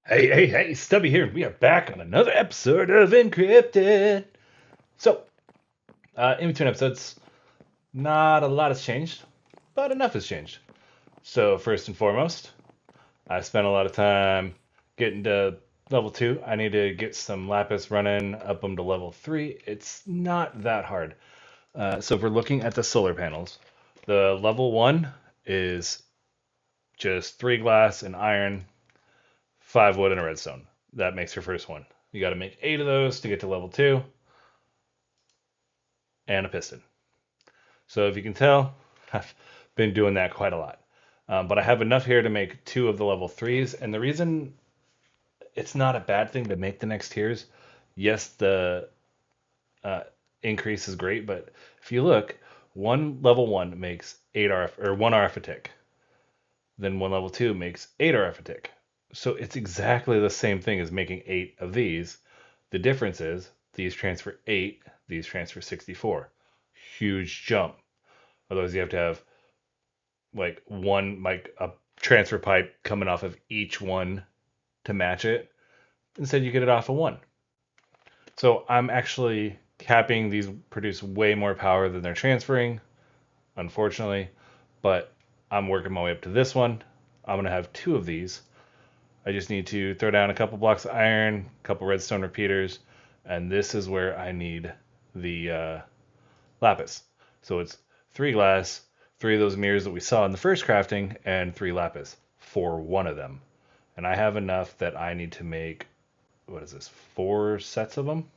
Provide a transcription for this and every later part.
Hey, Stubby here. We are back on another episode of Encrypted. So, in between episodes, not a lot has changed, but enough has changed. So, first and foremost, I spent a lot of time getting to level 2. I need to get some lapis running, up them to level 3. It's not that hard. So, if we're looking at the solar panels, the level 1 is just 3 glass and iron, 5 wood, and a redstone. That makes your first one. You got to make 8 of those to get to level 2, and a piston. So if you can tell, I've been doing that quite a lot. But I have enough here to make 2 of the level 3s. And the reason it's not a bad thing to make the next tiers, yes, the uh, increase is great, but if you look, one level 1 makes 8 RF, or 1 RF a tick. Then one level 2 makes 8 RF a tick. So it's exactly the same thing as making 8 of these. The difference is these transfer 8, these transfer 64. Huge jump. Otherwise, you have to have like a transfer pipe coming off of each one to match it. Instead, you get it off of one. So I'm actually capping these produce way more power than they're transferring, unfortunately. But I'm working my way up to this one. I'm going to have 2 of these. I just need to throw down a couple blocks of iron, a couple redstone repeaters, and this is where I need the lapis. So it's 3 glass, 3 of those mirrors that we saw in the first crafting, and 3 lapis for one of them. And I have enough that I need to make, what is this, 4 sets of them?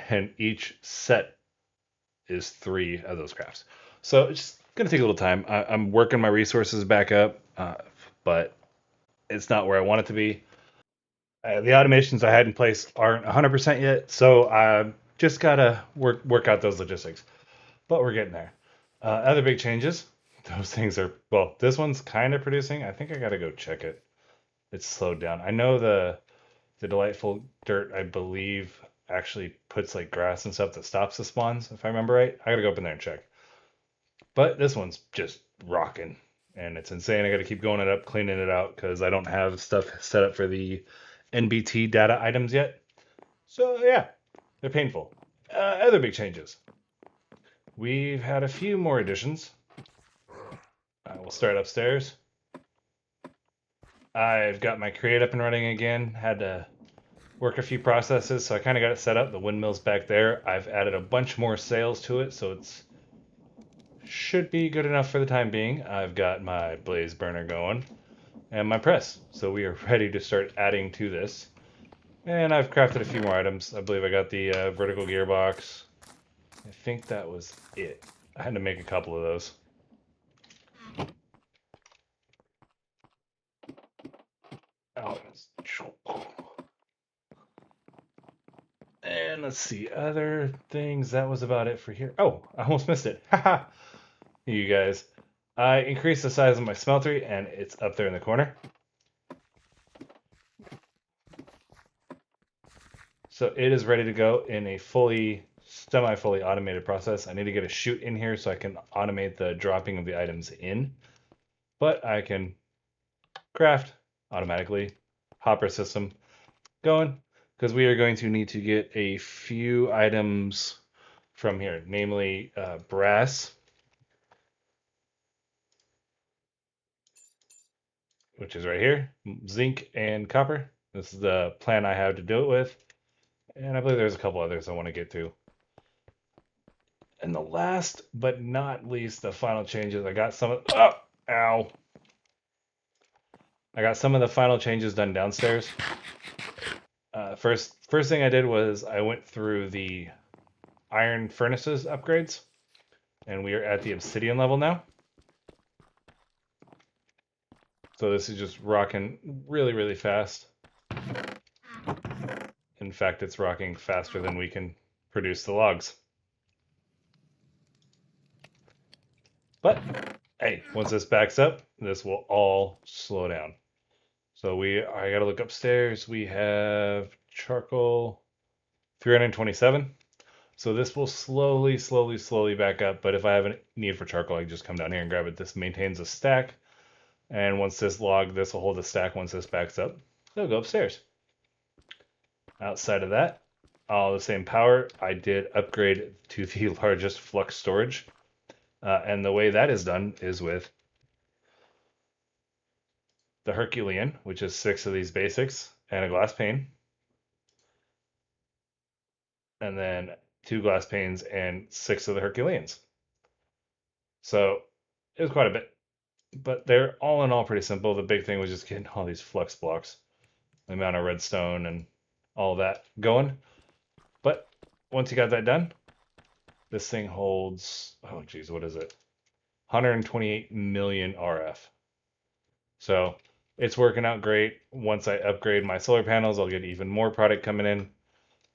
And each set is 3 of those crafts. So it's just going to take a little time. I'm working my resources back up, but it's not where I want it to be. The automations I had in place aren't 100% yet, so I just got to work out those logistics. But we're getting there. Other big changes. Those things are, well, this one's kind of producing. I think I got to go check it. It's slowed down. I know the delightful dirt, I believe, actually puts like grass and stuff that stops the spawns, if I remember right. I got to go up in there and check. But this one's just rocking, and it's insane. I got to keep going it up, cleaning it out because I don't have stuff set up for the NBT data items yet. So yeah, they're painful. Other big changes. We've had a few more additions. We'll start upstairs. I've got my crate up and running again. Had to work a few processes, so I kind of got it set up. The windmill's back there. I've added a bunch more sails to it, so it's should be good enough for the time being. I've got my blaze burner going and my press, so we are ready to start adding to this. And I've crafted a few more items. I believe I got the vertical gearbox. I think that was it. I had to make a couple of those. And let's see, other things. That was about it for here. Oh, I almost missed it. Haha. You guys. I increased the size of my smeltery, and it's up there in the corner. So it is ready to go in a semi-fully automated process. I need to get a chute in here so I can automate the dropping of the items in. But I can craft automatically, hopper system going, because we are going to need to get a few items from here, namely brass, which is right here, zinc and copper. This is the plan I have to do it with. And I believe there's a couple others I want to get to. And the last but not least, the final changes. I got some of, oh, ow. I got some of the final changes done downstairs. First thing I did was I went through the iron furnaces upgrades, and we are at the obsidian level now. So this is just rocking really, really fast. In fact, it's rocking faster than we can produce the logs. But hey, once this backs up, this will all slow down. So I gotta look upstairs. We have charcoal 327. So this will slowly back up. But if I have a need for charcoal, I can just come down here and grab it. This maintains a stack. And once this will hold the stack once this backs up. They'll go upstairs. Outside of that, all the same power, I did upgrade to the largest flux storage. And the way that is done is with the Herculean, which is 6 of these basics, and a glass pane. And then 2 glass panes and 6 of the Herculeans. So it was quite a bit. But they're all in all pretty simple. The big thing was just getting all these flux blocks, the amount of redstone and all that going. But once you got that done, this thing holds, oh geez, what is it? 128 million RF. So it's working out great. Once I upgrade my solar panels, I'll get even more product coming in.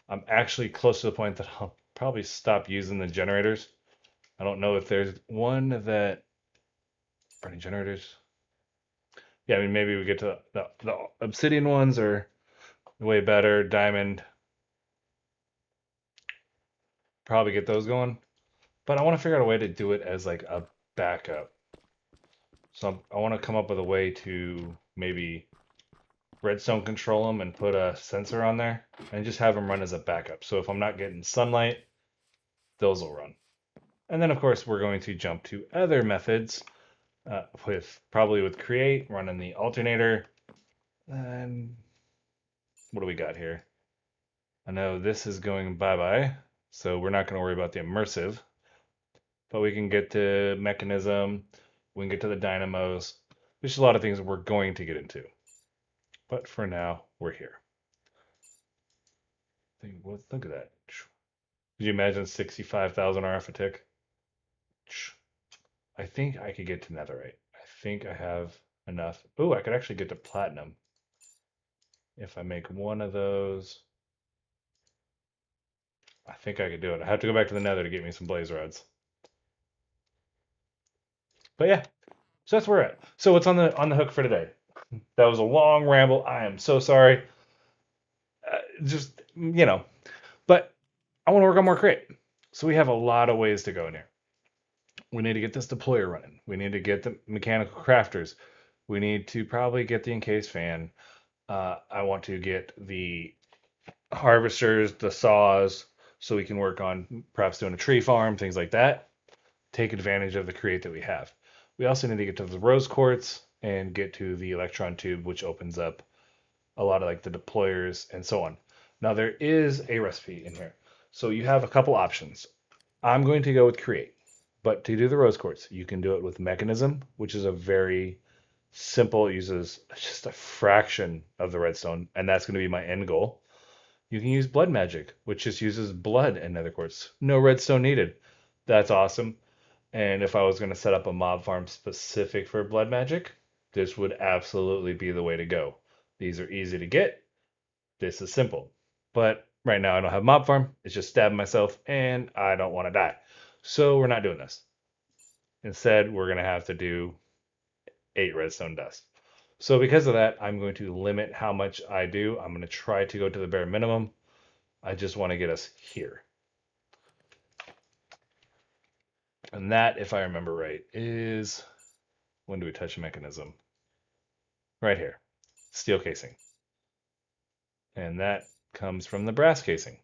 I'm actually close to the point that I'll probably stop using the generators. I don't know if there's one that, are any generators? Yeah, I mean, maybe we get to the obsidian ones are way better. Diamond, probably get those going. But I want to figure out a way to do it as like a backup. So I want to come up with a way to maybe redstone control them and put a sensor on there and just have them run as a backup. So if I'm not getting sunlight, those will run. And then of course we're going to jump to other methods with probably with create, running the alternator. And what do we got here? I know this is going bye-bye, so we're not going to worry about the immersive, but we can get to Mekanism, we can get to the dynamos. There's a lot of things we're going to get into. But for now, we're here. Look at that. Could you imagine 65,000 RF a tick? I think I could get to netherite. I think I have enough. Oh, I could actually get to platinum. If I make one of those, I think I could do it. I have to go back to the nether to get me some blaze rods. But yeah, so that's where we're at. So what's on the hook for today? That was a long ramble. I am so sorry. Just, but I want to work on more crate. So we have a lot of ways to go in here. We need to get this deployer running. We need to get the mechanical crafters. We need to probably get the encased fan. I want to get the harvesters, the saws, so we can work on perhaps doing a tree farm, things like that. Take advantage of the crate that we have. We also need to get to the rose quartz and get to the electron tube, which opens up a lot of like the deployers and so on. Now there is a recipe in here. So you have a couple options. I'm going to go with create, but to do the rose quartz, you can do it with Mekanism, which is a very simple, it uses just a fraction of the redstone, and that's going to be my end goal. You can use blood magic, which just uses blood and nether quartz. No redstone needed. That's awesome. And if I was going to set up a mob farm specific for blood magic, this would absolutely be the way to go. These are easy to get. This is simple. But right now I don't have mob farm. It's just stabbing myself and I don't want to die. So we're not doing this. Instead, we're going to have to do 8 redstone dust. So because of that, I'm going to limit how much I do. I'm going to try to go to the bare minimum. I just want to get us here. And that, if I remember right, is, when do we touch a Mekanism? Right here, steel casing. And that comes from the brass casing.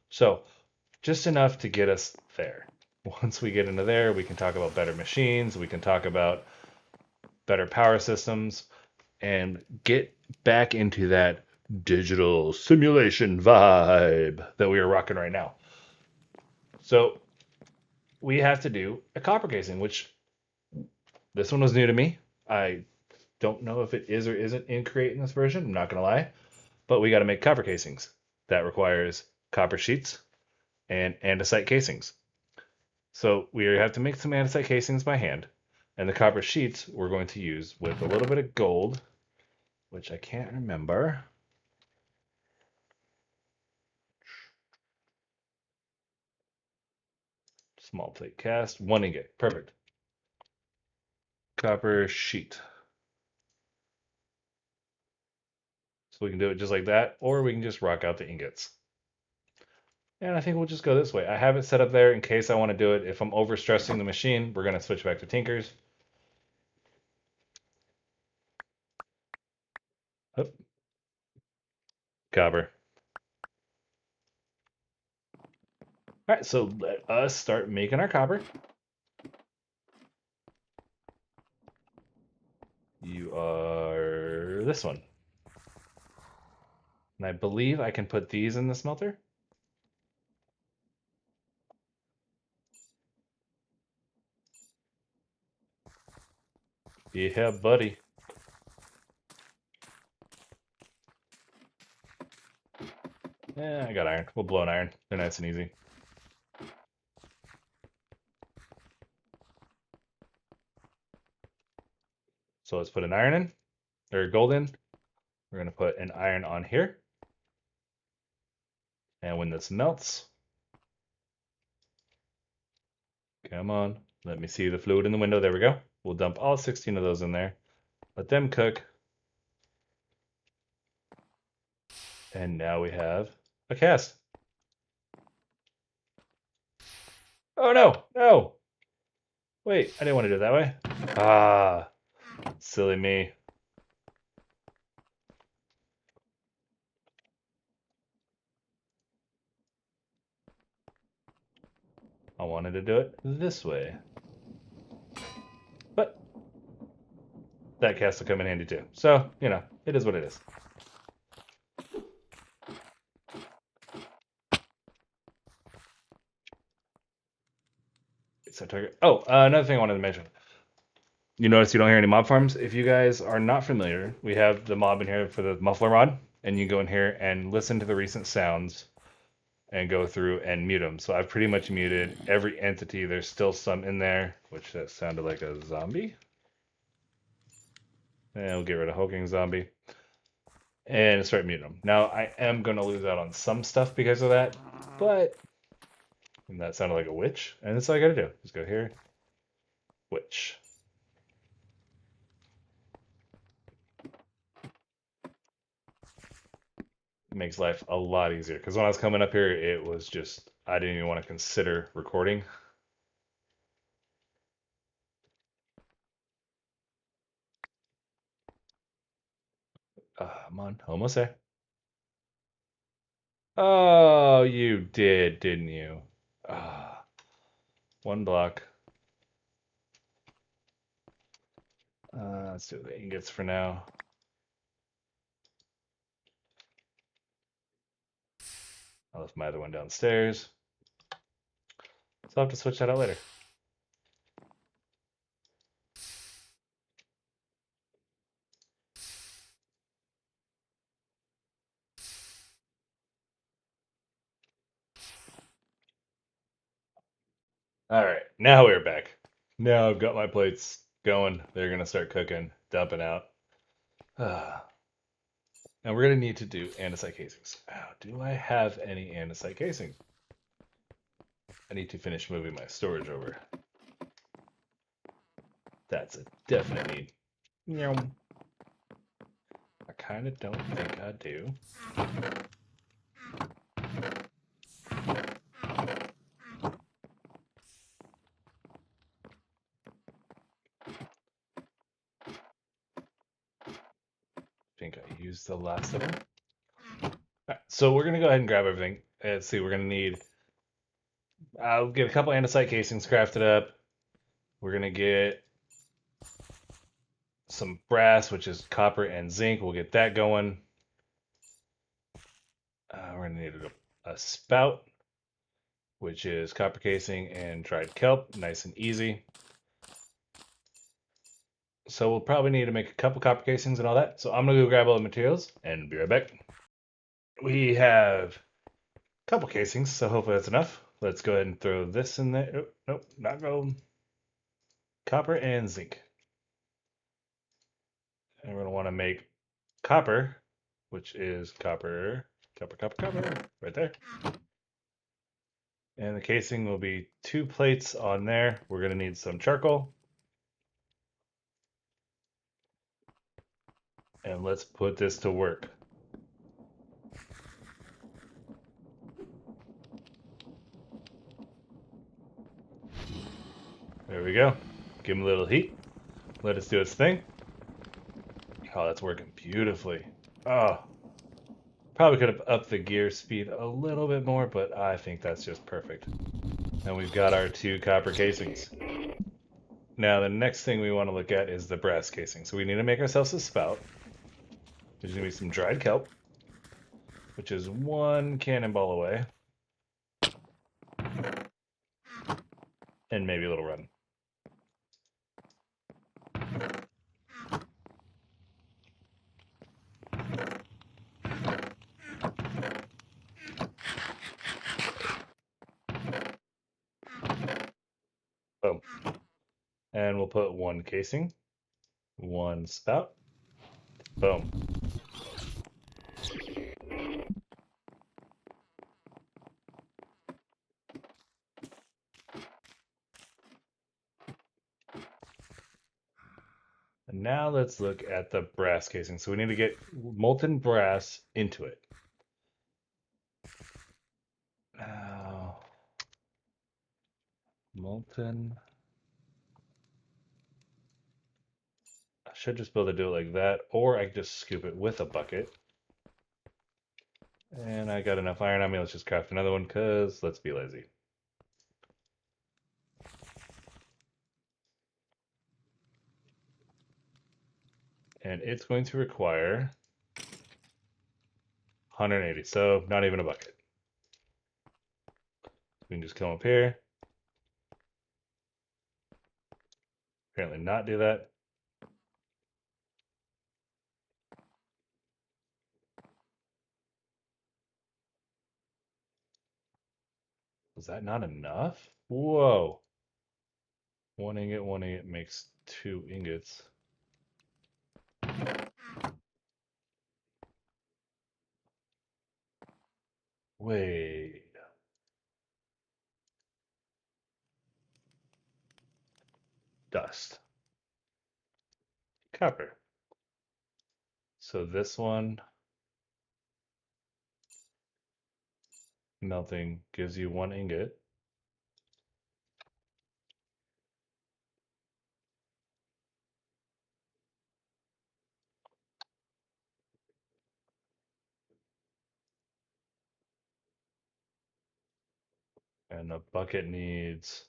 So just enough to get us there. Once we get into there, we can talk about better machines, we can talk about better power systems, and get back into that digital simulation vibe that we are rocking right now. So we have to do a copper casing, which this one was new to me. I don't know if it is or isn't in Create in this version. I'm not going to lie. But we got to make copper casings. That requires copper sheets and andesite casings. So we have to make some andesite casings by hand. And the copper sheets we're going to use with a little bit of gold, which I can't remember. Small plate cast, 1 ingot. Perfect. Copper sheet. So we can do it just like that, or we can just rock out the ingots. And I think we'll just go this way. I have it set up there in case I want to do it. If I'm overstressing the machine, we're going to switch back to Tinkers. Oh. copper. All right, so let us start making our copper. You are this one. And I believe I can put these in the smelter. Yeah, buddy. Yeah, I got iron. We'll blow an iron. They're nice and easy. So let's put an iron in, or gold in. We're going to put an iron on here. And when this melts, come on, let me see the fluid in the window. There we go. We'll dump all 16 of those in there. Let them cook. And now we have a cast. Oh no, no. Wait, I didn't want to do it that way. Ah, silly me. I wanted to do it this way. But that cast will come in handy too. So, you know, it is what it is. So target. Oh, another thing I wanted to mention. You notice you don't hear any mob farms. If you guys are not familiar, we have the mob in here for the muffler mod, and you go in here and listen to the recent sounds and go through and mute them. So I've pretty much muted every entity. There's still some in there, which that sounded like a zombie. And we'll get rid of hulking zombie and start muting them. Now I am going to lose out on some stuff because of that, but and that sounded like a witch, and that's all I got to do. Just go here, witch. It makes life a lot easier because when I was coming up here, it was just I didn't even want to consider recording. Come on, almost there. Oh, you did, didn't you? One block. Let's do the ingots for now. I left my other one downstairs. So I'll have to switch that out later. All right, now we're back. Now I've got my plates going. They're gonna start cooking, dumping out. And we're gonna need to do andesite casings. Do I have any andesite casings? I need to finish moving my storage over. That's a definite need. Yum. I kind of don't think I do. I think I used the last of them. Right, so we're gonna go ahead and grab everything. Let's see, we're gonna need. I'll get a couple andesite casings crafted up. We're gonna get some brass, which is copper and zinc. We'll get that going. We're gonna need a spout, which is copper casing and dried kelp. Nice and easy. So we'll probably need to make a couple copper casings and all that. So I'm gonna go grab all the materials and be right back. We have a couple casings, so hopefully that's enough. Let's go ahead and throw this in there. Oh, nope, not gold. Copper and zinc. And we're gonna want to make copper, which is copper, right there. And the casing will be 2 plates on there. We're gonna need some charcoal. And let's put this to work. There we go. Give him a little heat. Let us do its thing. Oh, that's working beautifully. Oh, Probably could have upped the gear speed a little bit more, but I think that's just perfect. And we've got our 2 copper casings. Now the next thing we want to look at is the brass casing. So we need to make ourselves a spout. There's going to be some dried kelp, which is 1 cannonball away. And maybe a little run. Boom. And we'll put 1 casing, 1 spout. Boom. And now let's look at the brass casing. So we need to get molten brass into it. Now, molten. I should just be able to do it like that, or I could just scoop it with a bucket. And I got enough iron on me. Let's just craft another one, because let's be lazy. And it's going to require 180, so not even a bucket. We can just come up here. Apparently not do that. Was that not enough? Whoa. 1 ingot makes 2 ingots. Wait. Dust. Copper. So this one, melting, gives you 1 ingot. And the bucket needs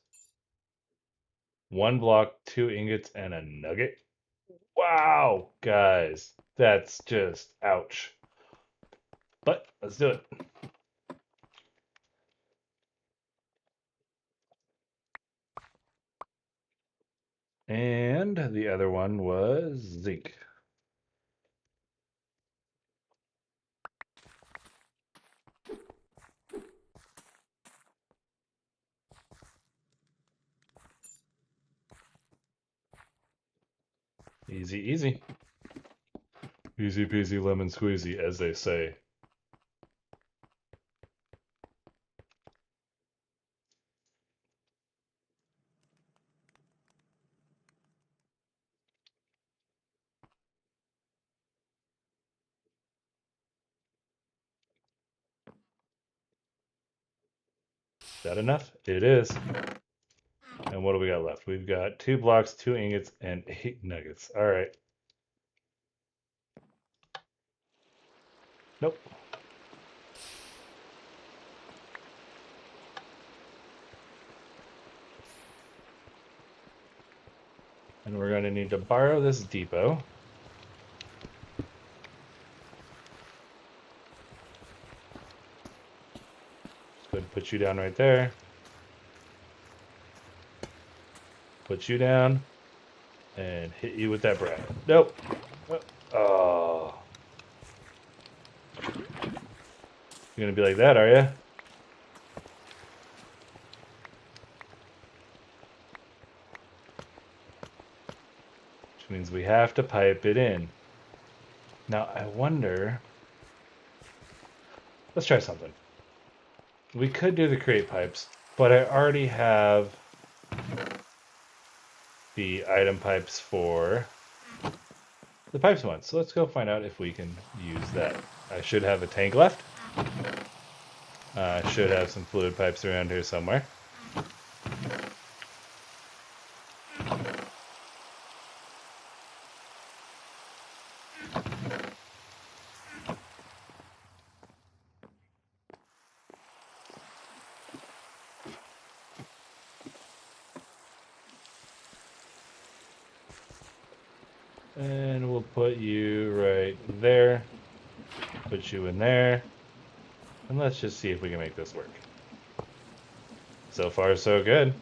1 block, 2 ingots, and a nugget. Wow, guys, that's just ouch. But let's do it. And the other one was zinc. Easy, easy. Easy peasy lemon squeezy, as they say. Is that enough? It is. And what do we got left? We've got 2 blocks, 2 ingots, and 8 nuggets. All right. Nope. And we're going to need to borrow this depot. Just go ahead and put you down right there. Put you down. And hit you with that bracket. Nope. Oh. You're going to be like that, are you? Which means we have to pipe it in. Now, I wonder... Let's try something. We could do the crate pipes, but I already have the item pipes for the pipes one. So let's go find out if we can use that. I should have a tank left. I should have some fluid pipes around here somewhere. And we'll put you right there. Put you in there. And let's just see if we can make this work. So far, so good.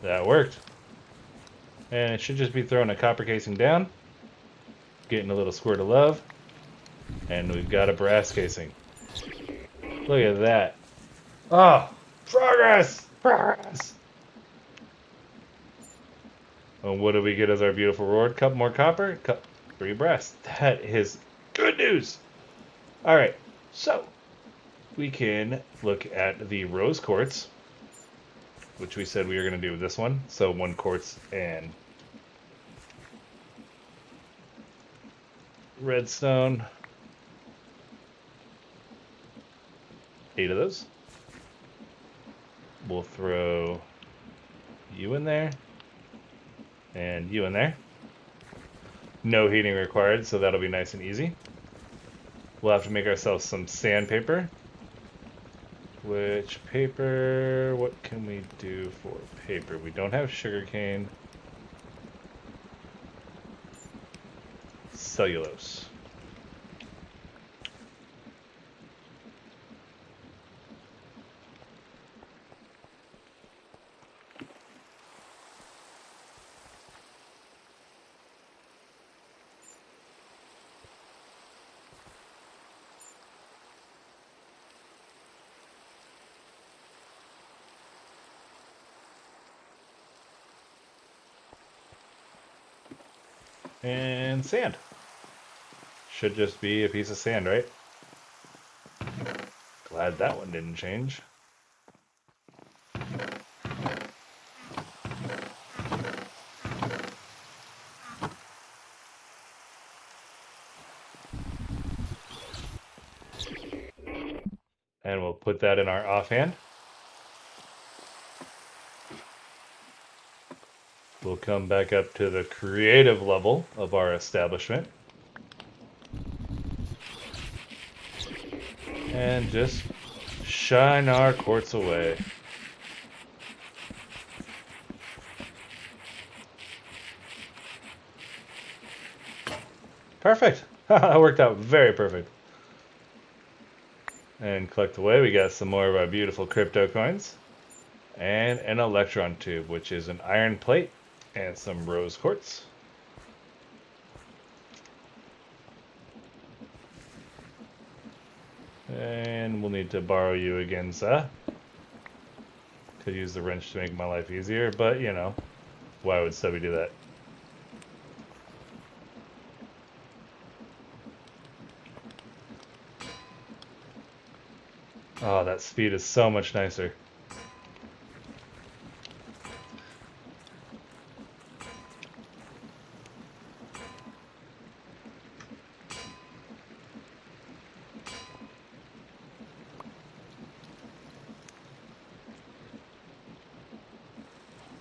That worked. And it should just be throwing a copper casing down. Getting a little squirt of love. And we've got a brass casing. Look at that. Oh, progress! Progress! And what do we get as our beautiful reward? Couple more copper, 3 brass. That is good news! Alright, so we can look at the rose quartz, which we said we were going to do with this one. So 1 quartz and redstone. 8 of those. We'll throw you in there and you in there. No heating required, so that'll be nice and easy. We'll have to make ourselves some sandpaper. Which paper? What can we do for paper? We don't have sugarcane. Cellulose. And sand. Should just be a piece of sand, right? Glad that one didn't change. And we'll put that in our offhand. We'll come back up to the creative level of our establishment. And just shine our quartz away. Perfect. That worked out very perfect. And collect away. We got some more of our beautiful crypto coins. And an electron tube, which is an iron plate and some rose quartz. And we'll need to borrow you again, sir. Could use the wrench to make my life easier, but you know, why would Stubby do that? Oh, that speed is so much nicer.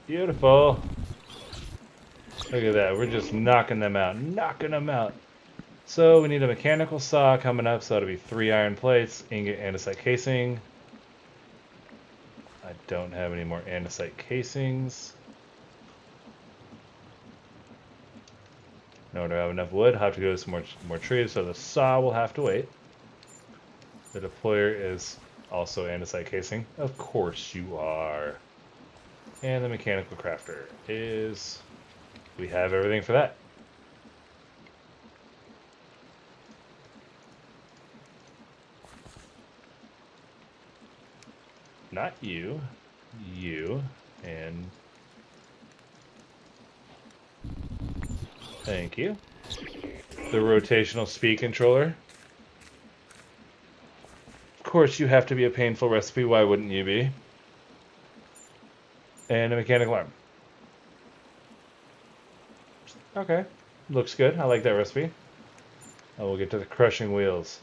Beautiful. Look at that. We're just knocking them out. Knocking them out. So we need a mechanical saw coming up. So that'll be 3 iron plates, ingot, andesite casing. I don't have any more andesite casings. Nor do I have enough wood. I'll have to go to some more trees. So the saw will have to wait. The deployer is also andesite casing. Of course you are. And the mechanical crafter is, we have everything for that. Not you, you, and thank you. The rotational speed controller. Of course you have to be a painful recipe, why wouldn't you be? And a mechanical arm. Okay, looks good. I like that recipe. Oh, we'll get to the crushing wheels.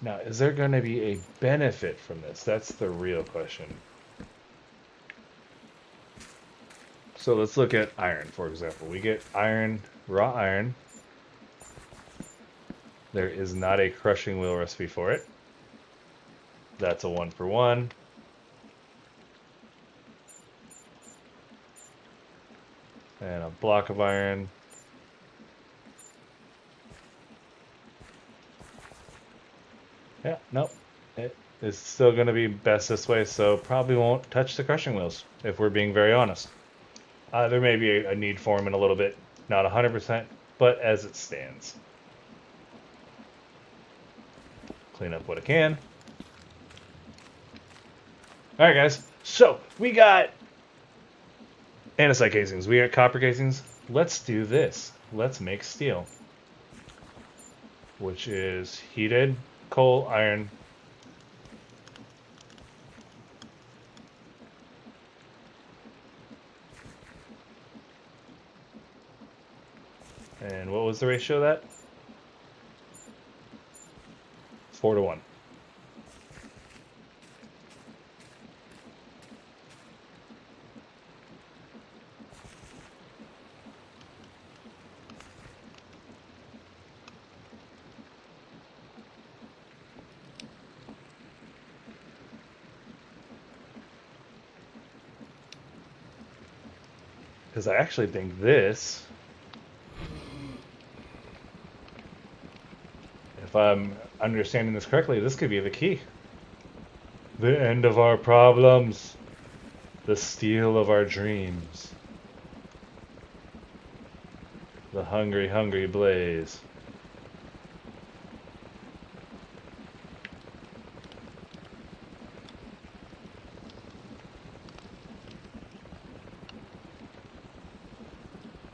Now, is there going to be a benefit from this? That's the real question. So let's look at iron, for example. We get iron, raw iron. There is not a crushing wheel recipe for it. That's a 1-for-1. And a block of iron. Yeah, nope. It is still going to be best this way, so probably won't touch the crushing wheels, if we're being very honest. There may be a need for them in a little bit, not 100%, but as it stands. Clean up what I can. Alright guys, so we got andesite casings, we got copper casings. Let's do this. Let's make steel, which is heated coal, iron. And what was the ratio of that? 4 to 1. Because I actually think this, if I'm understanding this correctly, this could be the key. The end of our problems. The steel of our dreams. The hungry, hungry blaze.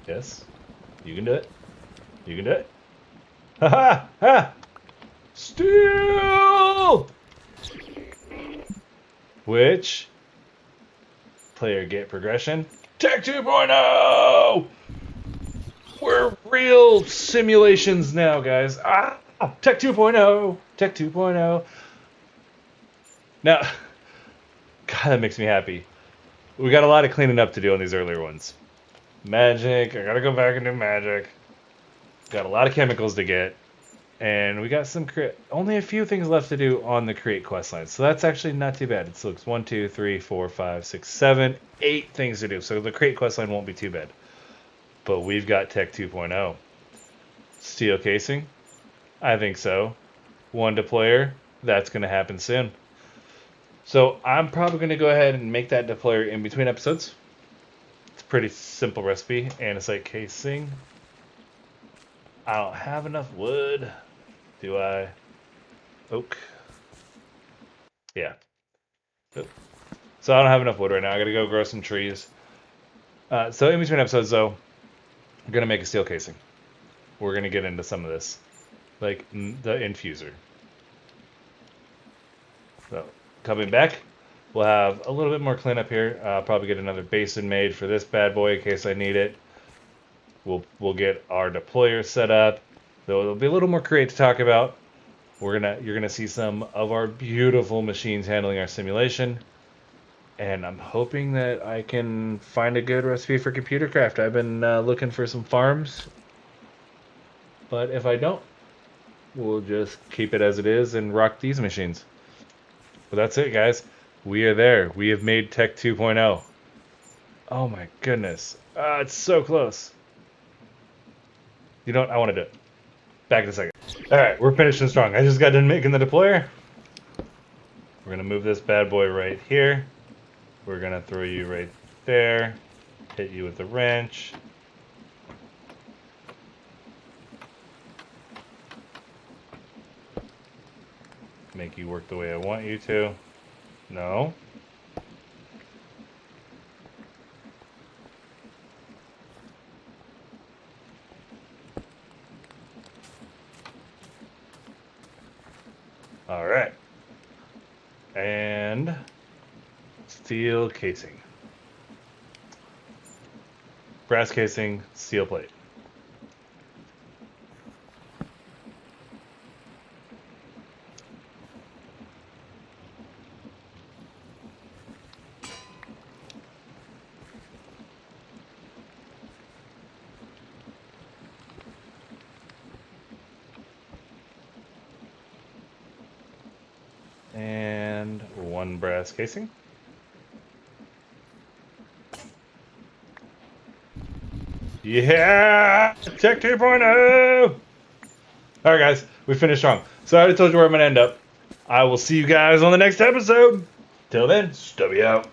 Yes, you can do it. You can do it. Ha ha ha! Steel! Which player get progression? Tech 2.0! We're real simulations now, guys. Tech 2.0! Tech 2.0. Now, God, that makes me happy. We got a lot of cleaning up to do on these earlier ones. Magic, I gotta go back and do magic. Got a lot of chemicals to get. And we got some only a few things left to do on the create quest line. So that's actually not too bad. It looks 1, 2, 3, 4, 5, 6, 7, 8 things to do. So the create quest line won't be too bad. But we've got Tech 2.0. Steel casing? I think so. 1 deployer? That's going to happen soon. So I'm probably going to go ahead and make that deployer in between episodes. It's a pretty simple recipe. Andesite casing. I don't have enough wood. Do I? Oak. Yeah. So I don't have enough wood right now. I gotta go grow some trees. So in between episodes, though, I'm gonna make a steel casing. We're gonna get into some of this, like the infuser. So coming back, we'll have a little bit more cleanup here. Probably get another basin made for this bad boy in case I need it. We'll get our deployer set up. So there'll be a little more create to talk about. You're gonna see some of our beautiful machines handling our simulation. And I'm hoping that I can find a good recipe for computer craft. I've been looking for some farms. But if I don't, we'll just keep it as it is and rock these machines. But that's it, guys. We are there. We have made Tech 2.0. Oh my goodness. It's so close. You know what? I want to do it. Back in a second. Alright, we're finishing strong. I just got done making the deployer. We're going to move this bad boy right here. We're going to throw you right there. Hit you with the wrench. Make you work the way I want you to. No. All right. And steel casing. Brass casing, steel plate. And 1 brass casing. Yeah! Tech 2.0! Alright, guys, we finished strong. So I already told you where I'm going to end up. I will see you guys on the next episode. Till then, Stubby out.